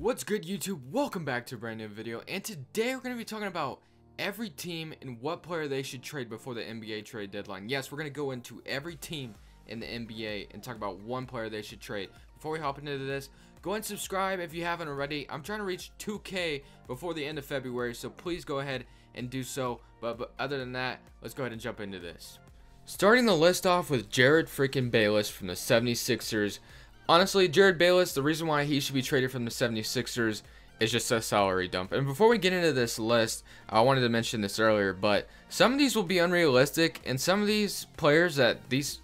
What's good, YouTube? Welcome back to a brand new video, and today we're going to be talking about every team and what player they should trade before the NBA trade deadline. Yes, we're going to go into every team in the NBA and talk about one player they should trade. Before we hop into this, go ahead and subscribe if you haven't already. I'm trying to reach 2K before the end of February, so please go ahead and do so. But other than that, let's go ahead and jump into this. Starting the list off with Jared freaking Bayless from the 76ers. Honestly, Jared Bayless, the reason why he should be traded from the 76ers is just a salary dump. And before we get into this list, I wanted to mention this earlier, but some of these will be unrealistic, and some of these players that these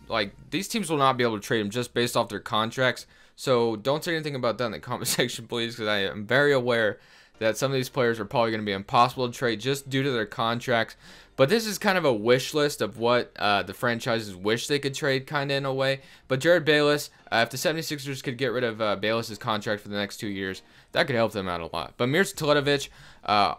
teams will not be able to trade them just based off their contracts. So don't say anything about that in the comment section, please, because I am very aware that some of these players are probably going to be impossible to trade just due to their contracts. But this is kind of a wish list of what the franchises wish they could trade, kind of in a way. But Jared Bayless, if the 76ers could get rid of Bayless's contract for the next 2 years, that could help them out a lot. But Mirza Teletovic,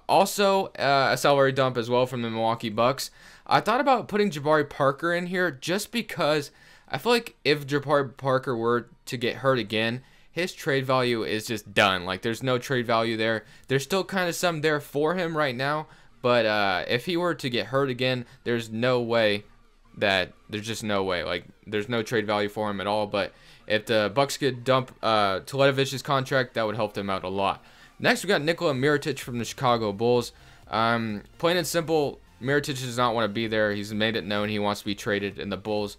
also a salary dump as well from the Milwaukee Bucks. I thought about putting Jabari Parker in here just because I feel like if Jabari Parker were to get hurt again, his trade value is just done. Like, there's no trade value there. There's still kind of some there for him right now. But if he were to get hurt again, there's no way there's no trade value for him at all. But if the Bucks could dump Teletovic's contract, that would help them out a lot. Next, we got Nikola Mirotic from the Chicago Bulls. Plain and simple, Mirotic does not want to be there. He's made it known he wants to be traded, and the Bulls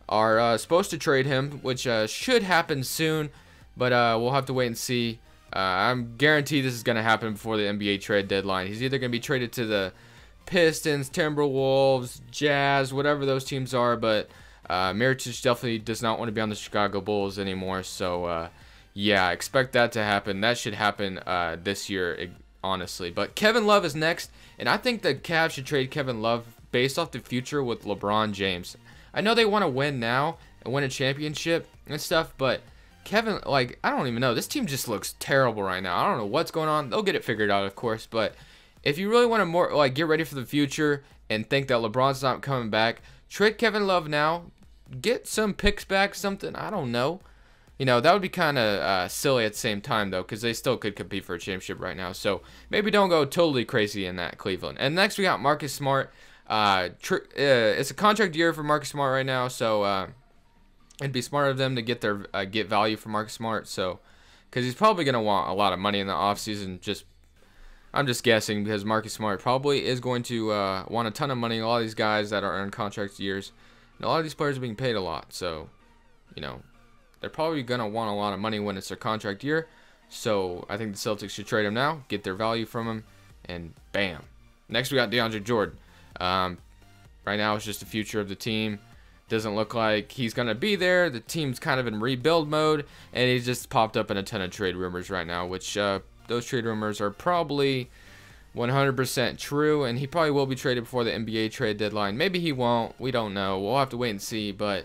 are supposed to trade him, which should happen soon. But we'll have to wait and see. I'm guaranteed this is going to happen before the NBA trade deadline. He's either going to be traded to the Pistons, Timberwolves, Jazz, whatever those teams are. But Mirotic definitely does not want to be on the Chicago Bulls anymore. So, yeah, expect that to happen. That should happen this year, honestly. But Kevin Love is next. And I think the Cavs should trade Kevin Love based off the future with LeBron James. I know they want to win now and win a championship and stuff, but Kevin, I don't even know. This team just looks terrible right now. I don't know what's going on. They'll get it figured out, of course. But if you really want to get ready for the future and think that LeBron's not coming back, trade Kevin Love now. Get some picks back, something. I don't know. You know, that would be kind of silly at the same time, though, because they still could compete for a championship right now. So maybe don't go totally crazy in that, Cleveland. And next we got Marcus Smart. It's a contract year for Marcus Smart right now, so it'd be smart of them to get their get value for Marcus Smart, so because he's probably gonna want a lot of money in the offseason. I'm just guessing, because Marcus Smart probably is going to want a ton of money. A lot of these guys that are on contract years, and a lot of these players are being paid a lot, so you know they're probably gonna want a lot of money when it's their contract year. So I think the Celtics should trade him now, get their value from him, and bam. Next we got DeAndre Jordan. Right now it's just the future of the team. Doesn't look like he's going to be there. The team's kind of in rebuild mode, and he's just popped up in a ton of trade rumors right now, which those trade rumors are probably 100% true, and he probably will be traded before the NBA trade deadline. Maybe he won't. We don't know. We'll have to wait and see, but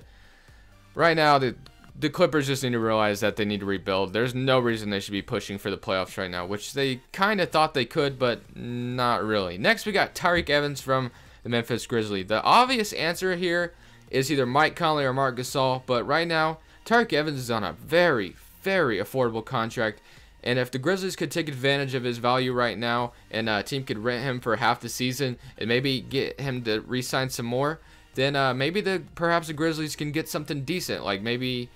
right now the Clippers just need to realize that they need to rebuild. There's no reason they should be pushing for the playoffs right now, which they kind of thought they could, but not really. Next, we got Tyreke Evans from the Memphis Grizzlies. The obvious answer here is either Mike Conley or Marc Gasol, but right now Tyreke Evans is on a very, very affordable contract, and if the Grizzlies could take advantage of his value right now, and a team could rent him for half the season and maybe get him to re-sign some more, then maybe perhaps the Grizzlies can get something decent, like maybe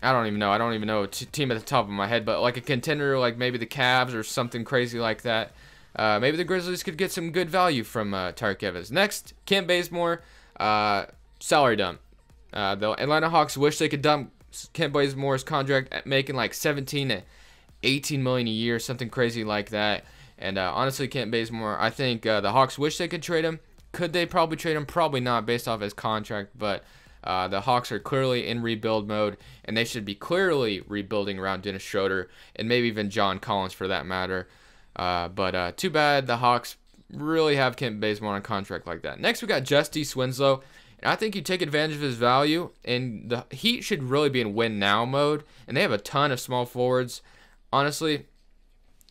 I don't even know a team at the top of my head, but like a contender, like maybe the Cavs or something crazy like that. Maybe the Grizzlies could get some good value from Tyreke Evans. Next, Kent Bazemore. Salary dump. The Atlanta Hawks wish they could dump Kent Bazemore's contract at making like 17 to 18 million a year, something crazy like that. And honestly, Kent Bazemore, I think the Hawks wish they could trade him. Could they probably trade him? Probably not, based off his contract. But the Hawks are clearly in rebuild mode, and they should be clearly rebuilding around Dennis Schroeder and maybe even John Collins for that matter. But too bad the Hawks really have Kent Bazemore on a contract like that. Next, we got Justice Winslow. And I think you take advantage of his value, and the Heat should really be in win now mode, and they have a ton of small forwards. Honestly,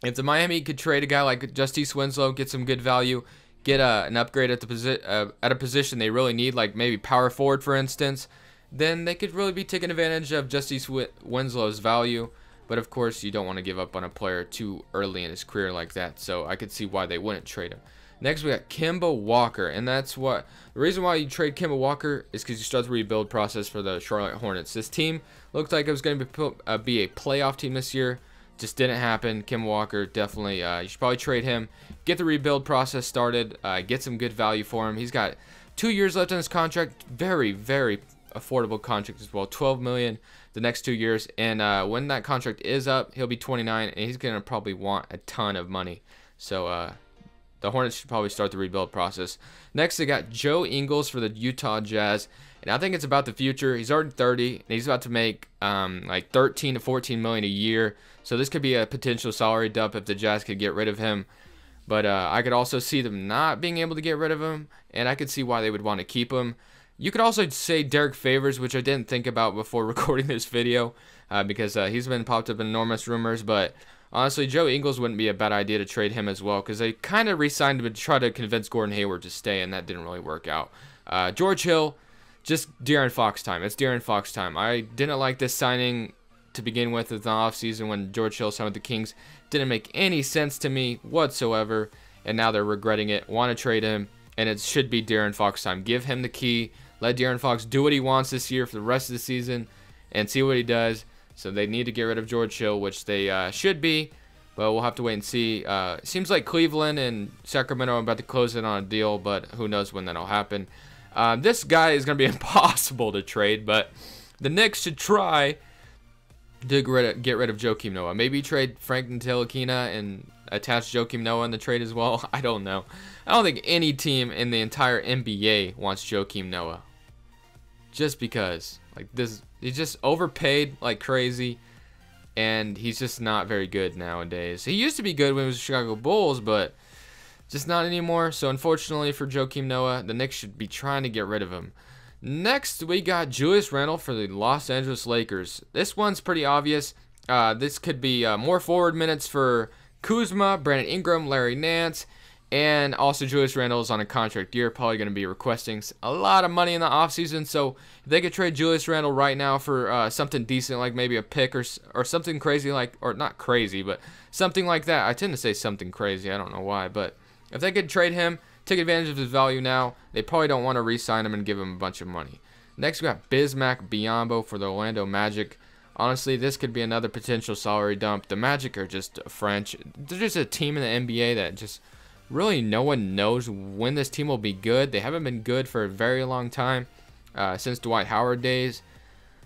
if the Miami could trade a guy like Justice Winslow, get some good value, get an upgrade at a position they really need, like maybe power forward, for instance, then they could really be taking advantage of Justice Winslow's value. but of course you don't want to give up on a player too early in his career like that, so I could see why they wouldn't trade him. Next we got Kemba Walker, and that's what the reason why you trade Kemba Walker is because you start the rebuild process for the Charlotte Hornets. This team looked like it was going to be a playoff team this year. Just didn't happen. Kemba Walker, definitely you should probably trade him, get the rebuild process started, get some good value for him. He's got 2 years left on his contract, very affordable contract as well, $12 million the next 2 years, and when that contract is up, he'll be 29, and he's gonna probably want a ton of money. So the Hornets should probably start the rebuild process. Next, they got Joe Ingles for the Utah Jazz, and I think it's about the future. He's already 30, and he's about to make like 13 to 14 million a year. So this could be a potential salary dump if the Jazz could get rid of him. But I could also see them not being able to get rid of him, and I could see why they would want to keep him. You could also say Derek Favors, which I didn't think about before recording this video, because he's been popped up in enormous rumors. But honestly, Joe Ingles wouldn't be a bad idea to trade him as well, because they kind of re-signed him to try to convince Gordon Hayward to stay, and that didn't really work out. George Hill, just De'Aaron Fox time. It's De'Aaron Fox time. I didn't like this signing to begin with in the offseason when George Hill signed with the Kings. Didn't make any sense to me whatsoever, and now they're regretting it, want to trade him, and it should be De'Aaron Fox time. Give him the key. Let De'Aaron Fox do what he wants this year for the rest of the season and see what he does. So they need to get rid of George Hill, which they should be, but we'll have to wait and see. Seems like Cleveland and Sacramento are about to close in on a deal, but who knows when that'll happen. This guy is going to be impossible to trade, but the Knicks should try to get rid of Joakim Noah. Maybe trade Frank Ntilikina and attach Joakim Noah in the trade as well. I don't know. I don't think any team in the entire NBA wants Joakim Noah. Just because, like, this, he's just overpaid like crazy, and he's just not very good nowadays. He used to be good when he was the Chicago Bulls, but just not anymore. So unfortunately for Joakim Noah, the Knicks should be trying to get rid of him. Next, we got Julius Randle for the Los Angeles Lakers. This one's pretty obvious. This could be more forward minutes for Kuzma, Brandon Ingram, Larry Nance, and also Julius Randle is on a contract year, probably going to be requesting a lot of money in the offseason. So if they could trade Julius Randle right now for something decent, like maybe a pick or something crazy, like, or not crazy, but something like that. I tend to say something crazy. I don't know why, but if they could trade him, take advantage of his value now, they probably don't want to re-sign him and give him a bunch of money. Next, we got Bismack Biyombo for the Orlando Magic. Honestly, this could be another potential salary dump. The Magic are just French. They're just a team in the NBA that just really no one knows when this team will be good. They haven't been good for a very long time, since Dwight Howard days.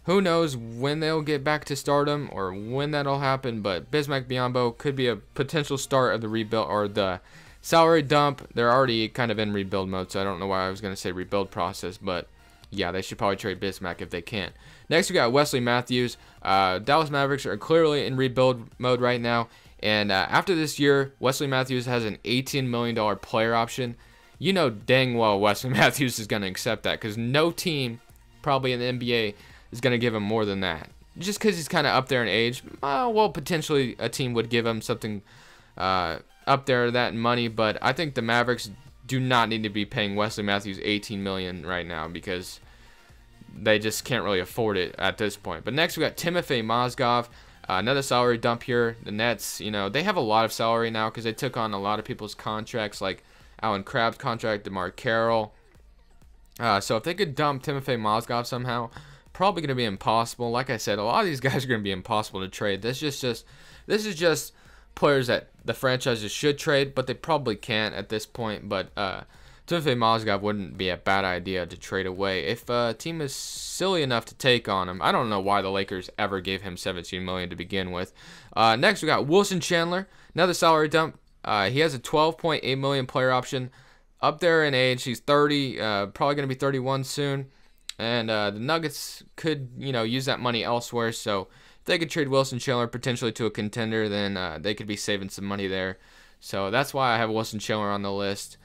Who knows when they'll get back to stardom or when that'll happen, but Bismack Biyombo could be a potential start of the rebuild or the salary dump. They're already kind of in rebuild mode, so I don't know why I was going to say rebuild process, but yeah, they should probably trade Bismack if they can. Next, we got Wesley Matthews. Dallas Mavericks are clearly in rebuild mode right now, and after this year, Wesley Matthews has an $18 million player option. You know dang well Wesley Matthews is going to accept that, because no team probably in the NBA is going to give him more than that. Just because he's kind of up there in age, well, potentially a team would give him something up there that in money, but I think the Mavericks do not need to be paying Wesley Matthews $18 million right now, because they just can't really afford it at this point. But next we got Timofey Mozgov, another salary dump here. The Nets, you know, they have a lot of salary now because they took on a lot of people's contracts, like Alan Crabb's contract, DeMar Carroll. So if they could dump Timofey Mozgov somehow, probably going to be impossible. Like I said, a lot of these guys are going to be impossible to trade. This is just players that the franchises should trade, but they probably can't at this point. But Timofey Mozgov wouldn't be a bad idea to trade away if a team is silly enough to take on him. I don't know why the Lakers ever gave him $17 million to begin with. Next, we got Wilson Chandler, another salary dump. He has a $12.8 million player option, up there in age. He's 30, probably going to be 31 soon. And the Nuggets could, use that money elsewhere. So if they could trade Wilson Chandler potentially to a contender, then they could be saving some money there. So that's why I have Wilson Chandler on the list.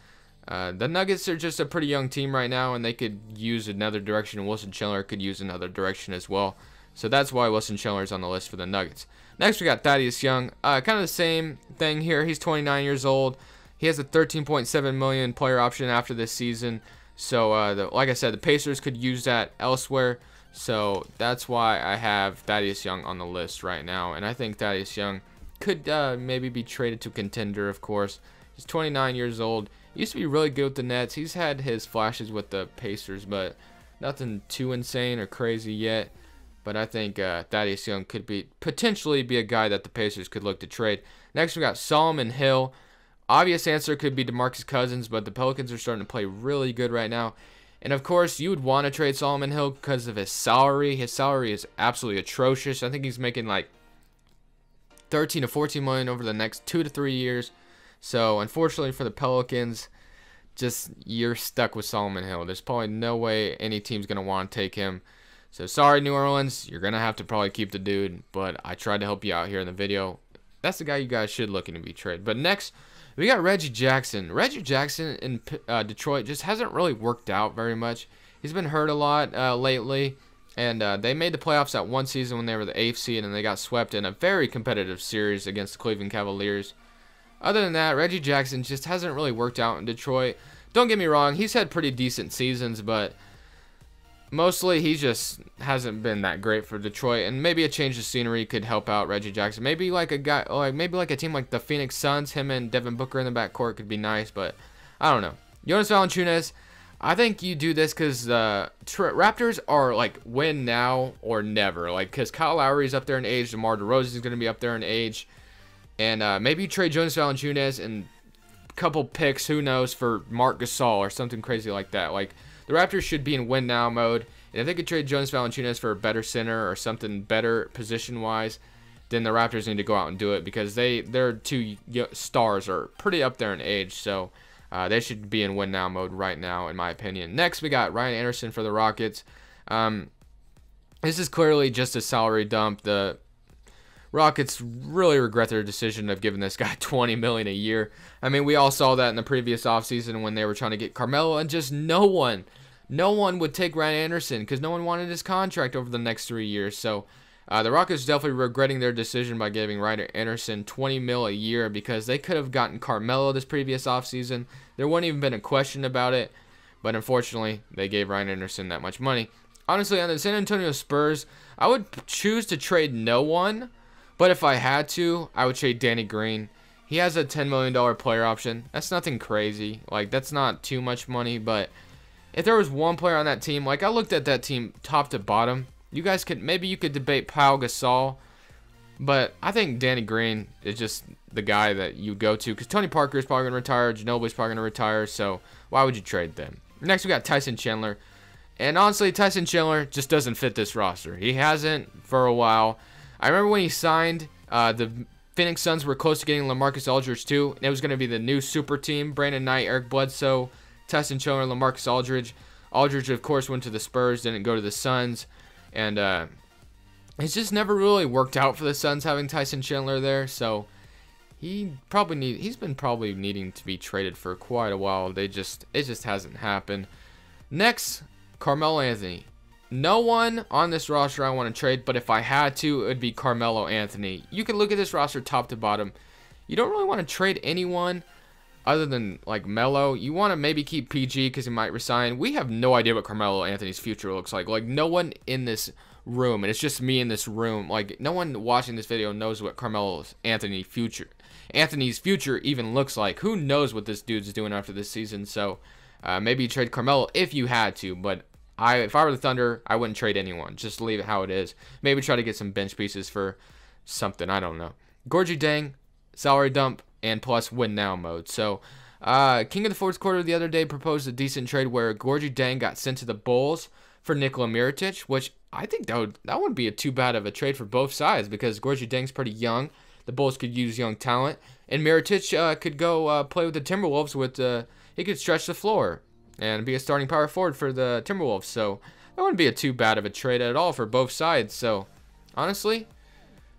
The Nuggets are just a pretty young team right now, and they could use another direction, and Wilson Chandler could use another direction as well. So that's why Wilson Chandler is on the list for the Nuggets. Next, we got Thaddeus Young. Kind of the same thing here. He's 29 years old. He has a $13.7 million player option after this season. So, like I said, the Pacers could use that elsewhere. So that's why I have Thaddeus Young on the list right now. And I think Thaddeus Young could maybe be traded to a contender, of course. He's 29 years old. He used to be really good with the Nets. He's had his flashes with the Pacers, but nothing too insane or crazy yet. But I think Thaddeus Young could potentially be a guy that the Pacers could look to trade. Next, we got Solomon Hill. Obvious answer could be DeMarcus Cousins, but the Pelicans are starting to play really good right now. And of course, you would want to trade Solomon Hill because of his salary. His salary is absolutely atrocious. I think he's making like 13 to 14 million over the next 2 to 3 years. So unfortunately for the Pelicans, just you're stuck with Solomon Hill. There's probably no way any team's going to want to take him. So sorry, New Orleans, you're going to have to probably keep the dude, but I tried to help you out here in the video. That's the guy you guys should look into be traded. But next, we got Reggie Jackson. Reggie Jackson in Detroit just hasn't really worked out very much. He's been hurt a lot lately, and they made the playoffs that one season when they were the 8th seed, and they got swept in a very competitive series against the Cleveland Cavaliers. Other than that, Reggie Jackson just hasn't really worked out in Detroit. Don't get me wrong, he's had pretty decent seasons, but mostly he just hasn't been that great for Detroit, and maybe a change of scenery could help out Reggie Jackson. Maybe like a team like the Phoenix Suns, him and Devin Booker in the backcourt could be nice, but I don't know. Jonas Valanciunas, I think you do this because the Raptors are like win now or never. Like because Kyle Lowry's up there in age, DeMar DeRozan is going to be up there in age, and maybe you trade Jonas Valanciunas and a couple picks, who knows, for Marc Gasol or something crazy like that. Like the Raptors should be in win now mode, and if they could trade Jonas Valanciunas for a better center or something better position wise, then the Raptors need to go out and do it because their two stars are pretty up there in age. So they should be in win now mode right now, in my opinion. Next, we got Ryan Anderson for the Rockets. This is clearly just a salary dump. The Rockets really regret their decision of giving this guy $20 million a year. I mean, we all saw that in the previous offseason when they were trying to get Carmelo, and just no one would take Ryan Anderson because no one wanted his contract over the next 3 years. So the Rockets definitely regretting their decision by giving Ryan Anderson $20 million a year because they could have gotten Carmelo this previous offseason. There wouldn't even been a question about it, but unfortunately, they gave Ryan Anderson that much money. Honestly, on the San Antonio Spurs, I would choose to trade no one, but if I had to, I would trade Danny Green. He has a $10 million player option. That's nothing crazy. Like, that's not too much money, but if there was one player on that team, like I looked at that team top to bottom, maybe you could debate Pau Gasol, but I think Danny Green is just the guy that you go to because Tony Parker is probably going to retire, Ginobili's probably going to retire, so why would you trade them? Next, we got Tyson Chandler, and honestly, Tyson Chandler just doesn't fit this roster. He hasn't for a while. I remember when he signed, the Phoenix Suns were close to getting LaMarcus Aldridge too, and it was going to be the new super team: Brandon Knight, Eric Bledsoe, Tyson Chandler, LaMarcus Aldridge. Aldridge, of course, went to the Spurs, didn't go to the Suns, and it's just never really worked out for the Suns having Tyson Chandler there. So he's been probably needing to be traded for quite a while. It just hasn't happened. Next, Carmelo Anthony. No one on this roster I want to trade, but if I had to, it would be Carmelo Anthony. You can look at this roster top to bottom. You don't really want to trade anyone other than like Melo. You want to maybe keep PG because he might resign. We have no idea what Carmelo Anthony's future looks like. Like no one in this room, and it's just me in this room. Like no one watching this video knows what Anthony's future even looks like. Who knows what this dude's doing after this season? So maybe you trade Carmelo if you had to, but if I were the Thunder, I wouldn't trade anyone. Just leave it how it is. Maybe try to get some bench pieces for something. I don't know. Gorgie Dang, salary dump, and plus win now mode. So, King of the Fourth Quarter the other day proposed a decent trade where Gorgie Dang got sent to the Bulls for Nikola Mirotic, which I think that wouldn't be too bad of a trade for both sides because Gorgie Dang's pretty young. The Bulls could use young talent, and Mirotic could go play with the Timberwolves. He could stretch the floor and be a starting power forward for the Timberwolves. So that wouldn't be too bad of a trade at all for both sides. So honestly,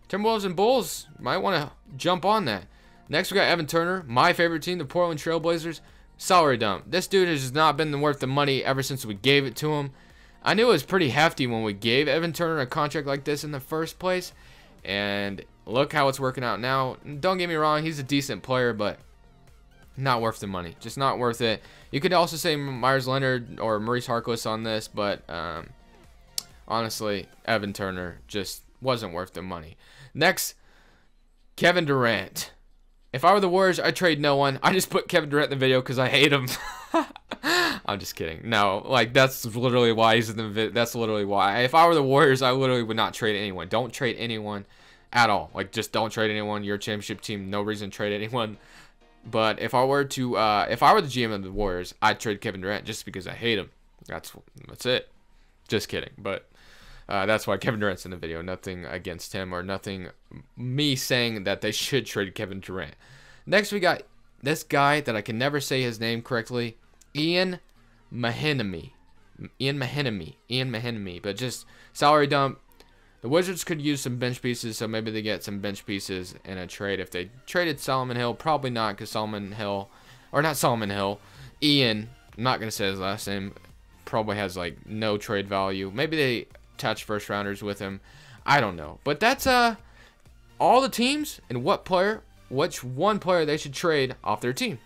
Timberwolves and Bulls might want to jump on that. Next, we got Evan Turner, my favorite team, the Portland Trail Blazers. Salary dump. This dude has not been worth the money ever since we gave it to him. I knew it was pretty hefty when we gave Evan Turner a contract like this in the first place. And look how it's working out now. Don't get me wrong, he's a decent player, but not worth the money. Just not worth it. You could also say Myers Leonard or Maurice Harkless on this, but honestly, Evan Turner just wasn't worth the money. Next, Kevin Durant. If I were the Warriors, I'd trade no one. I just put Kevin Durant in the video because I hate him. I'm just kidding. No, like, that's literally why he's in the video. That's literally why. If I were the Warriors, I literally would not trade anyone. Don't trade anyone at all. Like, just don't trade anyone. You're a championship team. No reason to trade anyone. But if I were to, if I were the GM of the Warriors, I'd trade Kevin Durant just because I hate him. That's it. Just kidding. But that's why Kevin Durant's in the video. Nothing against him or nothing me saying that they should trade Kevin Durant. Next, we got this guy that I can never say his name correctly. Ian Mahinmi. But just salary dump. The Wizards could use some bench pieces, so maybe they get some bench pieces in a trade. If they traded Solomon Hill, probably not, because Ian, I'm not going to say his last name, probably has like no trade value. Maybe they attach first rounders with him. I don't know. But that's all the teams and which one player they should trade off their team.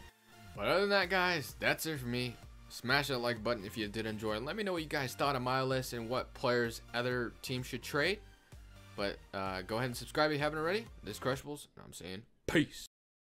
But other than that, guys, that's it for me. Smash that like button if you did enjoy, and let me know what you guys thought of my list and what players other teams should trade. But go ahead and subscribe if you haven't already. This is Crushables, and I'm saying peace.